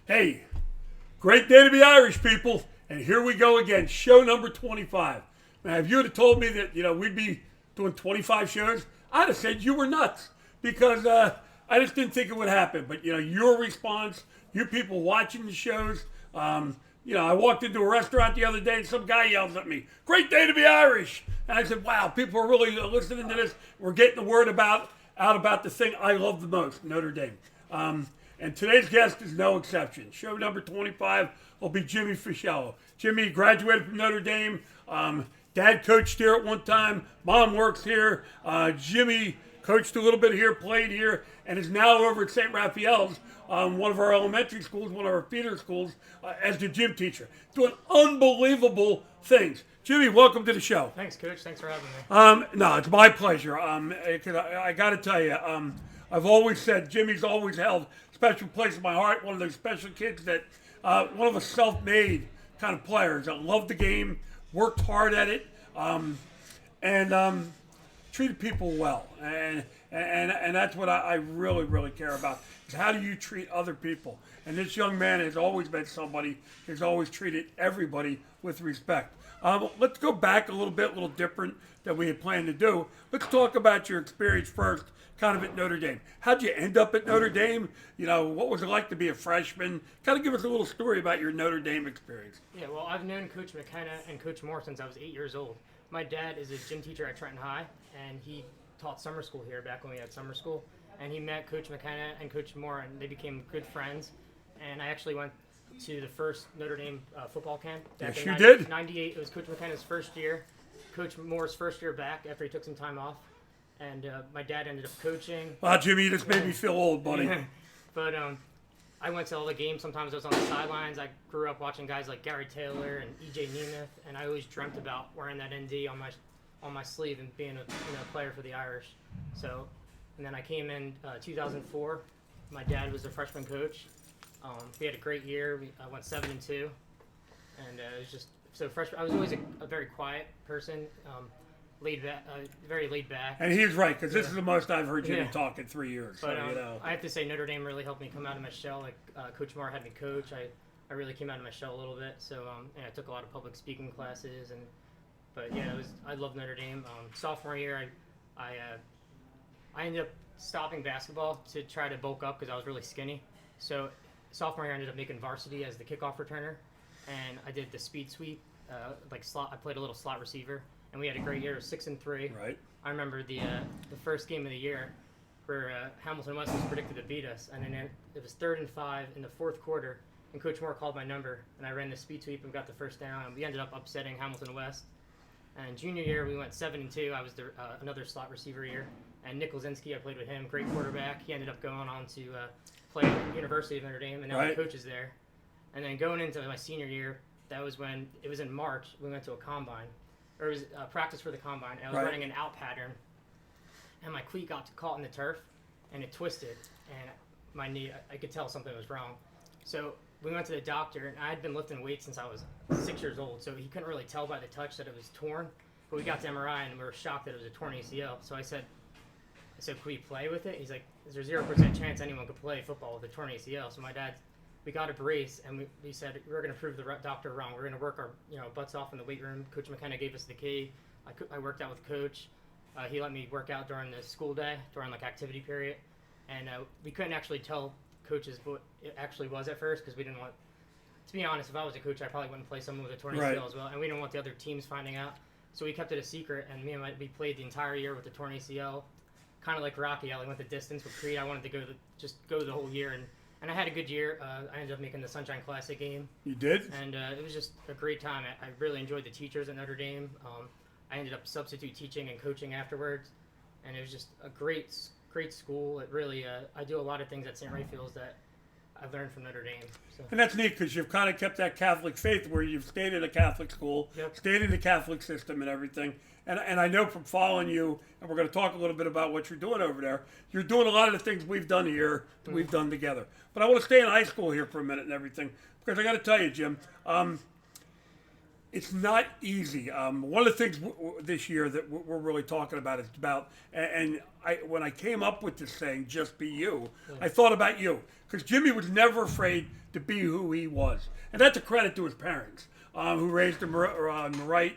Hey, great day to be Irish, people. And here we go again, show number 25. Now, if you would have told me that, we'd be doing 25 shows, I'd have said you were nuts because I just didn't think it would happen. But, your response, you people watching the shows, I walked into a restaurant the other day and some guy yells at me, great day to be Irish. And I said, wow, people are really listening to this. We're getting the word out about the thing I love the most, Notre Dame. And today's guest is no exception. Show number 25 will be Jimmy Fuccello. Jimmy graduated from Notre Dame. Dad coached here at one time. Mom works here. Jimmy coached a little bit here, played here, and is now over at St. Raphael's, one of our elementary schools, one of our feeder schools, as the gym teacher. Doing unbelievable things. Jimmy, welcome to the show. Thanks, Coach. Thanks for having me. No, it's my pleasure. 'Cause I got to tell you, I've always said Jimmy's always held a special place in my heart. One of those special kids that, one of the self-made kind of players that loved the game, worked hard at it, and treated people well. And that's what I really, really care about. Is how do you treat other people? And this young man has always been somebody who's always treated everybody with respect. Let's go back a little different than we had planned to do. Let's talk about your experience first, kind of at Notre Dame. How'd you end up at Notre Dame? What was it like to be a freshman? Kind of give us a little story about your Notre Dame experience. Yeah, well, I've known Coach McKenna and Coach Moore since I was 8 years old. My dad is a gym teacher at Trenton High, and he taught summer school here back when we had summer school. And he met Coach McKenna and Coach Moore, and they became good friends. And I actually went to the first Notre Dame football camp. Yes, you did. 98. It was Coach McKenna's first year. Coach Moore's first year back after he took some time off. And my dad ended up coaching. Wow, Jimmy, you just made me feel old, buddy. But I went to all the games. Sometimes I was on the sidelines. I grew up watching guys like Gary Taylor and E.J. Nemeth, and I always dreamt about wearing that ND on my sleeve and being a player for the Irish. So, and then I came in 2004. My dad was the freshman coach. We had a great year. I went 7-2, and it was just so freshman. I was always a very quiet person. Laid back, very laid back. And he's right, because this is the most I've heard Jimmy talk in 3 years. But I have to say, Notre Dame really helped me come out of my shell. Like Coach Moore had me coach. I really came out of my shell a little bit. So I took a lot of public speaking classes, I loved Notre Dame. Sophomore year, I ended up stopping basketball to try to bulk up because I was really skinny. So sophomore year, I ended up making varsity as the kickoff returner, and I did the speed sweep, slot. I played a little slot receiver. And we had a great year, 6-3. Right. I remember the first game of the year where Hamilton West was predicted to beat us, and then it was 3rd and 5 in the fourth quarter, and Coach Moore called my number, and I ran the speed sweep and got the first down, and we ended up upsetting Hamilton West. And junior year, we went 7-2. I was another slot receiver year, and Nick Lazinski, I played with him, great quarterback. He ended up going on to play at the University of Notre Dame, and now my coach is there. And then going into my senior year, that was when it was in March. We went to a combine. Or it was practice for the combine, and I was running an out pattern, and my cleat got caught in the turf, and it twisted, and my knee, I could tell something was wrong. So we went to the doctor, and I had been lifting weights since I was 6 years old, so he couldn't really tell by the touch that it was torn, but we got to MRI, and we were shocked that it was a torn ACL. So I said, could we play with it? He's like, is there 0% chance anyone could play football with a torn ACL? So my dad, we got a brace, and we said we're going to prove the doctor wrong. We're going to work our butts off in the weight room. Coach McKenna gave us the key. I worked out with Coach. He let me work out during the school day, during activity period, and we couldn't actually tell coaches what it actually was at first because we didn't want. To be honest, if I was a coach, I probably wouldn't play someone with a torn ACL as well, and we didn't want the other teams finding out. So we kept it a secret, and we played the entire year with the torn ACL, kind of like Rocky. I went the distance with Creed. I wanted to go the whole year and I had a good year. I ended up making the Sunshine Classic game. You did? And it was just a great time. I really enjoyed the teachers at Notre Dame. I ended up substitute teaching and coaching afterwards. And it was just a great school. It really, I do a lot of things at St. Raphael's that I've learned from Notre Dame. So. And that's neat because you've kind of kept that Catholic faith where you've stayed in a Catholic school, stayed in the Catholic system and everything. And I know from following you, and we're going to talk a little bit about what you're doing over there, you're doing a lot of the things we've done here that we've done together. But I want to stay in high school here for a minute and everything because I got to tell you, Jim, it's not easy. One of the things this year that we're really talking about is about, and when I came up with this saying, just be you, I thought about you. Because Jimmy was never afraid to be who he was. And that's a credit to his parents, who raised him right,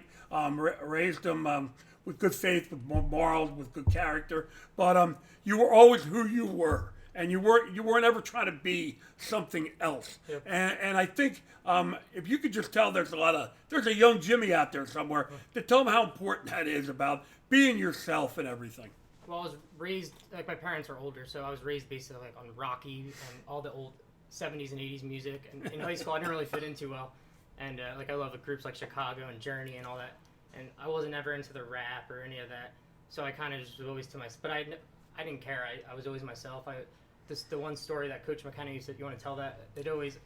raised him with good faith, with morals, with good character. But you were always who you were. And you weren't ever trying to be something else. Yep. And I think if you could just tell there's a young Jimmy out there somewhere to tell them how important that is about being yourself and everything. Well, I was raised, like my parents are older, so I was raised basically like on Rocky and all the old 70s and 80s music. And in high school, I didn't really fit in too well. And like I love the groups like Chicago and Journey and all that. And I wasn't ever into the rap or any of that. So I kind of just was always to myself. But I didn't care. I was always myself. The one story that Coach McKenna used to, you want to tell that? It always.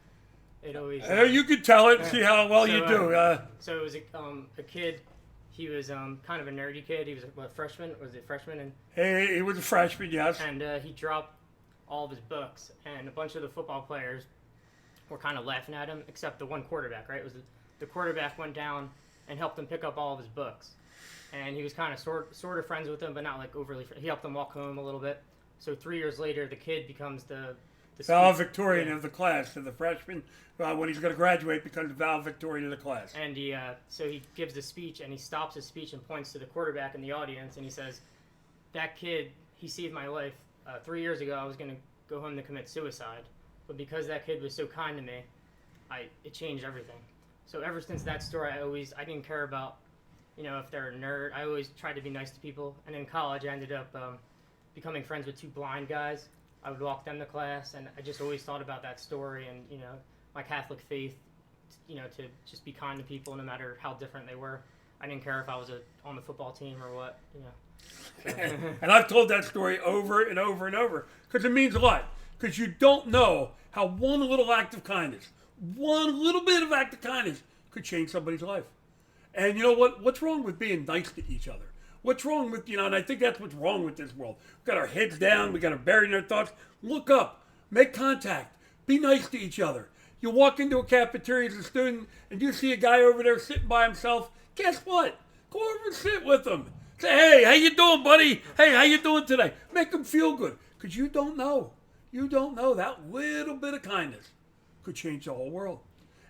You could tell it and see how well you do. So it was a kid. He was kind of a nerdy kid. He was a freshman. Was it freshman? And he was a freshman, yes. And he dropped all of his books, and a bunch of the football players were kind of laughing at him, except the one quarterback. Right? It was the quarterback went down and helped him pick up all of his books, and he was kind of sort of friends with him, but not like overly. He helped him walk home a little bit. So 3 years later, the kid becomes the valedictorian of the class, and the freshman, when he's going to graduate, becomes the valedictorian of the class. And so he gives the speech, and he stops his speech and points to the quarterback in the audience, and he says, "That kid, he saved my life. 3 years ago, I was going to go home to commit suicide, but because that kid was so kind to me, it changed everything." So ever since that story, I didn't care about, if they're a nerd. I always tried to be nice to people. And in college, I ended up becoming friends with two blind guys. I would walk them to class, and I just always thought about that story and, my Catholic faith, to just be kind to people no matter how different they were. I didn't care if I was on the football team or what, So. And I've told that story over and over and over because it means a lot. Because you don't know how one little act of kindness, one little bit of act of kindness could change somebody's life. And you know what? What's wrong with being nice to each other? What's wrong with, and I think that's what's wrong with this world. We've got our heads down. We got our buried in our thoughts. Look up. Make contact. Be nice to each other. You walk into a cafeteria as a student and you see a guy over there sitting by himself. Guess what? Go over and sit with him. Say, "Hey, how you doing, buddy? Hey, how you doing today?" Make him feel good. Because you don't know. You don't know that little bit of kindness could change the whole world.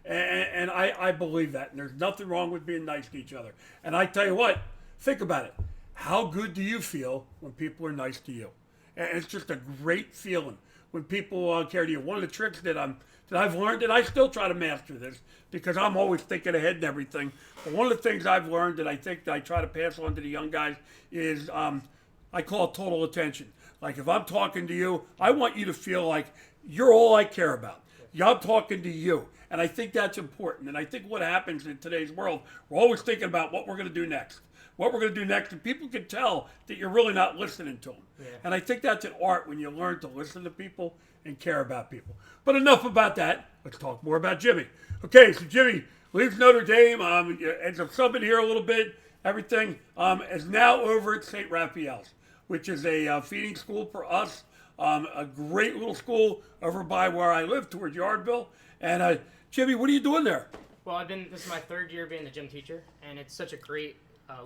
And I believe that. And there's nothing wrong with being nice to each other. And I tell you what, think about it. How good do you feel when people are nice to you? And it's just a great feeling when people care to you. One of the tricks that I've learned, and I still try to master this because I'm always thinking ahead and everything. But one of the things I've learned that I think that I try to pass on to the young guys is I call it total attention. Like if I'm talking to you, I want you to feel like you're all I care about. I'm talking to you. And I think that's important. And I think what happens in today's world, we're always thinking about what we're going to do next. And people can tell that you're really not listening to them. Yeah. And I think that's an art when you learn to listen to people and care about people. But enough about that. Let's talk more about Jimmy. Okay, so Jimmy leaves Notre Dame, ends up subbing here a little bit. Everything is now over at St. Raphael's, which is a feeding school for us. A great little school over by where I live, toward Yardville. And Jimmy, what are you doing there? Well, this is my third year being the gym teacher, and it's such a great,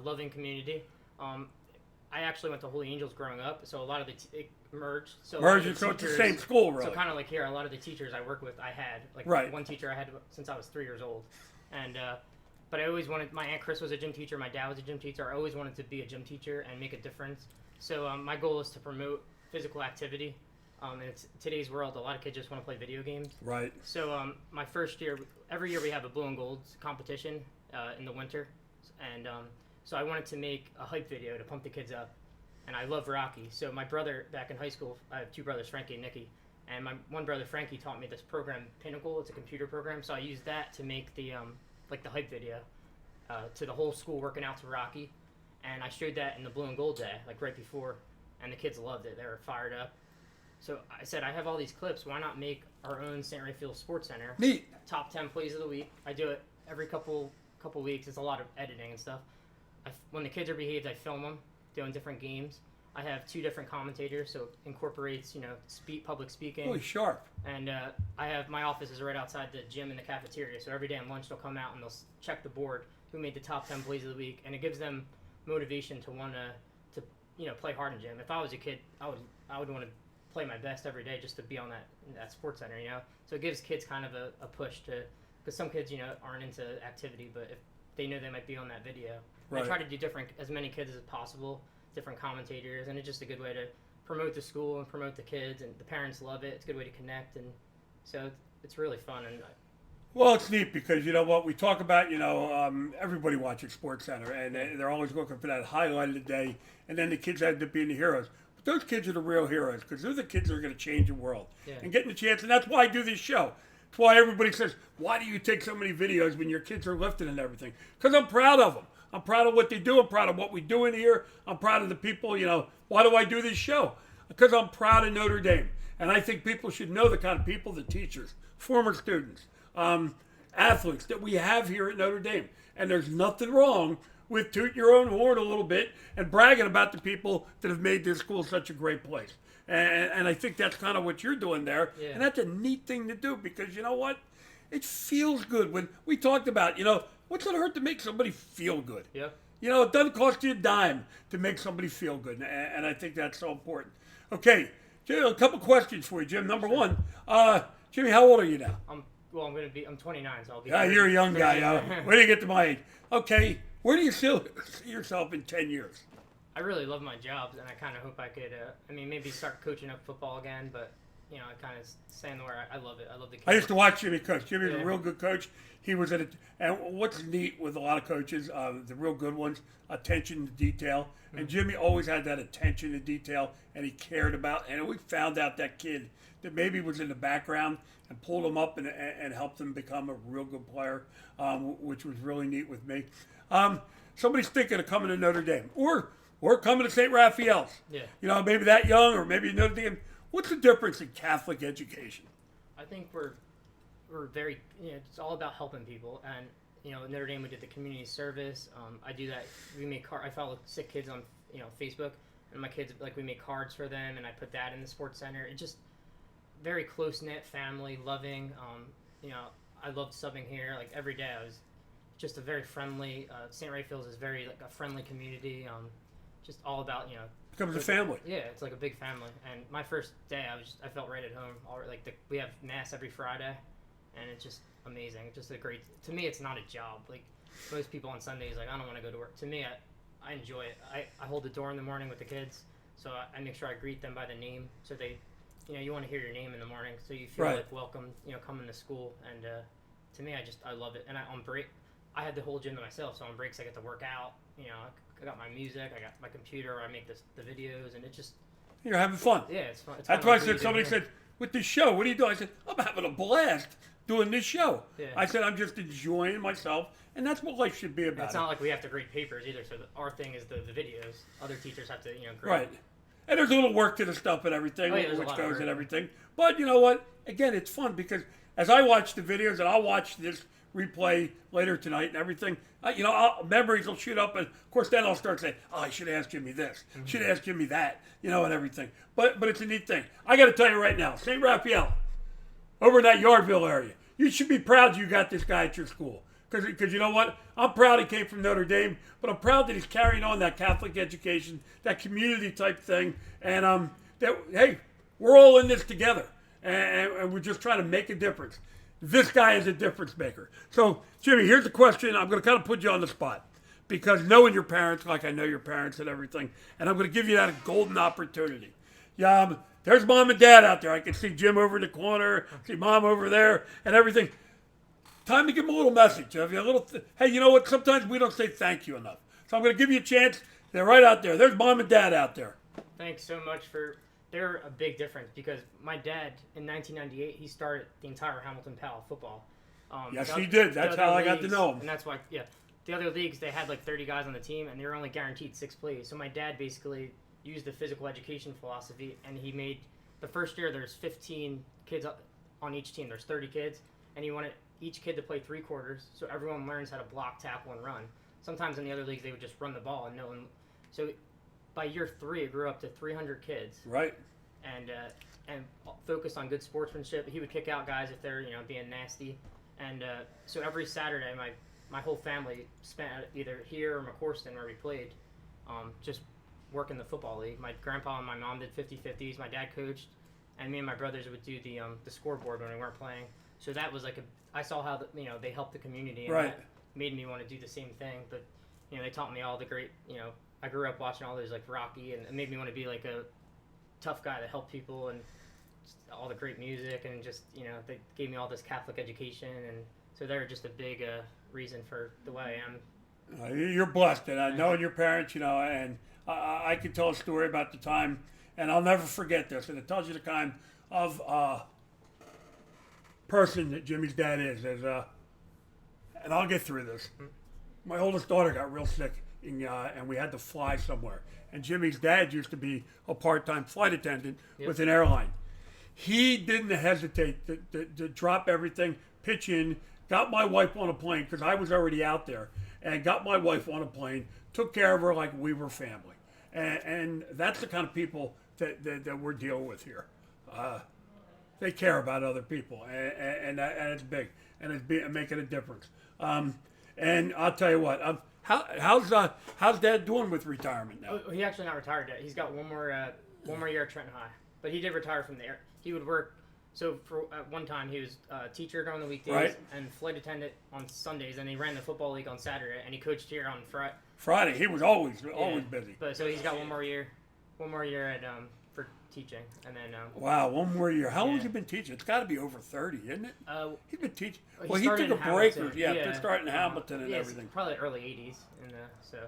loving community. I actually went to Holy Angels growing up, so a lot of it merged. So it's the same school, really. So kind of like here, a lot of the teachers I work with, I had. Like one teacher I had since I was 3 years old. And but I always wanted, my Aunt Chris was a gym teacher, my dad was a gym teacher. I always wanted to be a gym teacher and make a difference. So my goal is to promote physical activity. In today's world, a lot of kids just want to play video games. Right. So my first year, every year we have a blue and gold competition in the winter. And so I wanted to make a hype video to pump the kids up. And I love Rocky. So my brother, back in high school, I have two brothers, Frankie and Nicky. And my one brother, Frankie, taught me this program, Pinnacle. It's a computer program. So I used that to make the the hype video to the whole school working out to Rocky. And I showed that in the blue and gold day, like right before. And the kids loved it. They were fired up. So I said, I have all these clips. Why not make our own St. Raphael Sports Center? Neat. Top 10 plays of the week. I do it every couple weeks. It's a lot of editing and stuff. When the kids are behaved, I film them doing different games. I have 2 different commentators, so it incorporates, public speaking. Really sharp. And my office is right outside the gym and the cafeteria, so every day on lunch they'll come out and they'll check the board, who made the top 10 plays of the week, and it gives them motivation to want to play hard in gym. If I was a kid, I would want to play my best every day just to be on that sports center, So it gives kids kind of a push to, because some kids, aren't into activity, but if they know they might be on that video. Right. I try to do as many kids as possible, different commentators, and it's just a good way to promote the school and promote the kids, and the parents love it. It's a good way to connect, and so it's really fun. And well, it's neat because you know what we talk about. Everybody watches Sports Center, and they're always looking for that highlight of the day, and then the kids end up being the heroes. But those kids are the real heroes because they're the kids that are going to change the world and getting the chance. And that's why I do this show. That's why everybody says, "Why do you take so many videos when your kids are lifting and everything?" Because I'm proud of them. I'm proud of what they do. I'm proud of what we do in here. I'm proud of the people. Why do I do this show? Because I'm proud of Notre Dame, and I think people should know the kind of people, the teachers, former students, athletes that we have here at Notre Dame. And there's nothing wrong with tooting your own horn a little bit and bragging about the people that have made this school such a great place. And I think that's kind of what you're doing there. Yeah. And that's a neat thing to do because you know what? It feels good when we talked about, what's it hurt to make somebody feel good? Yeah. It doesn't cost you a dime to make somebody feel good. And I think that's so important. Okay, Jim, a couple questions for you, Jim. Number one, Jimmy, how old are you now? I'm 29, so I'll be. Yeah, you're a young guy. Where do you get to my age? Okay, where do you still see yourself in 10 years? I really love my job, and I kind of hope I could, maybe start coaching up football again, but, I kind of stand where I love it. I love the kids. I used to watch Jimmy coach. Jimmy's a real good coach. He was and what's neat with a lot of coaches, the real good ones, attention to detail. And Jimmy always had that attention to detail, and he cared about. And we found out that kid that maybe was in the background and pulled him up and helped him become a real good player, which was really neat with me. Somebody's thinking of coming to Notre Dame or coming to St. Raphael's. Yeah. Maybe that young or maybe Notre Dame. What's the difference in Catholic education? I think we're very, it's all about helping people. And, at Notre Dame, we did the community service. I do that. I follow sick kids on, Facebook. And my kids, we make cards for them, and I put that in the sports center. It's just very close-knit family, loving. I loved subbing here. Every day, I was just a very friendly. St. Raphael's is very, a friendly community. Just all about, Becomes a family. Yeah, it's like a big family. And my first day, I felt right at home. We have mass every Friday, and it's just amazing. It's just to me, it's not a job. Most people on Sundays, I don't want to go to work. To me, I enjoy it. I hold the door in the morning with the kids, so I make sure I greet them by the name, so they, you want to hear your name in the morning, so you feel welcome, coming to school. And to me, I love it. And on break, I had the whole gym to myself, so on breaks I get to work out. I got my music, I got my computer, I make the videos, and it just... You're having fun. Yeah, it's fun. That's why I said, somebody said, with this show, what are you doing? I said, I'm having a blast doing this show. Yeah. I said, I'm just enjoying myself, and that's what life should be about. It's not like we have to grade papers either, so our thing is the videos. Other teachers have to, grade. Right. And there's a little work to the stuff and everything, which goes and everything. But you know what? Again, it's fun because as I watch the videos, and I'll watch this replay later tonight and everything, memories will shoot up, and of course then I'll start saying, oh, I should have asked Jimmy this, should have asked Jimmy that, and everything. But it's a neat thing. I got to tell you right now, St. Raphael, over in that Yardville area, you should be proud you got this guy at your school. Because you know what? I'm proud he came from Notre Dame, but I'm proud that he's carrying on that Catholic education, that community type thing, and hey, we're all in this together, and we're just trying to make a difference. This guy is a difference maker. So, Jimmy, here's the question. I'm going to kind of put you on the spot because knowing your parents, like I know your parents and everything, and I'm going to give you that golden opportunity. Yeah, there's mom and dad out there. I can see Jim over in the corner, see mom over there, and everything. Time to give them a little message. Hey, you know what? Sometimes we don't say thank you enough. So I'm going to give you a chance. They're right out there. There's mom and dad out there. Thanks so much they're a big difference because my dad, in 1998, he started the entire Hamilton Powell football. Yes, he did. That's how I got to know him. And that's why, the other leagues, they had 30 guys on the team, and they were only guaranteed 6 plays. So my dad basically used the physical education philosophy, and he made, the first year, there's 15 kids on each team. There's 30 kids, and he wanted each kid to play 3 quarters, so everyone learns how to block, tackle, and run. Sometimes in the other leagues, they would just run the ball, and no one... So by year 3, it grew up to 300 kids. Right. And focused on good sportsmanship. He would kick out guys if they're being nasty. And so every Saturday, my whole family spent either here or McCorston where we played, just working the football league. My grandpa and my mom did 50-50s. My dad coached, and me and my brothers would do the scoreboard when we weren't playing. So that was I saw how they helped the community, and Right. that made me want to do the same thing. But they taught me all the great. I grew up watching all those like Rocky, and it made me want to be like a tough guy to help people, and just all the great music, and just they gave me all this Catholic education, and so they're just a big reason for the way I am. You're blessed, and knowing your parents, and I can tell a story about the time, and I'll never forget this, and it tells you the kind of person that Jimmy's dad is. And I'll get through this. My oldest daughter got real sick, and we had to fly somewhere. And Jimmy's dad used to be a part-time flight attendant with an airline. He didn't hesitate to drop everything, pitch in, got my wife on a plane because I was already out there, and got my wife on a plane, took care of her like we were family. And that's the kind of people that we're dealing with here. They care about other people, and it's big, and it's making a difference. And I'll tell you what, how's Dad doing with retirement now? Oh, he's actually not retired yet. He's got one more year at Trenton High, but he did retire from there. He would work. So at one time he was a teacher during the weekdays, right, and flight attendant on Sundays, and he ran the football league on Saturday, and he coached here on Friday. He was always busy. But so he's got one more year at for teaching, and then wow, one more year. How long has he been teaching? It's got to be over 30, isn't it? He's been teaching. Well, he took a break, to start in Hamilton and everything. Probably early '80s, and so.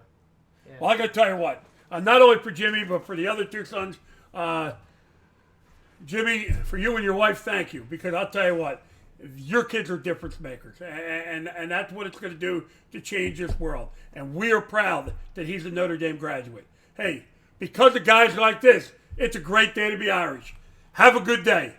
Yeah. Well, I got to tell you what. Not only for Jimmy, but for the other two sons. Jimmy, for you and your wife, thank you, because I'll tell you what, your kids are difference makers, and that's what it's going to do to change this world. And we are proud that he's a Notre Dame graduate. Hey, because of guys like this, it's a great day to be Irish. Have a good day.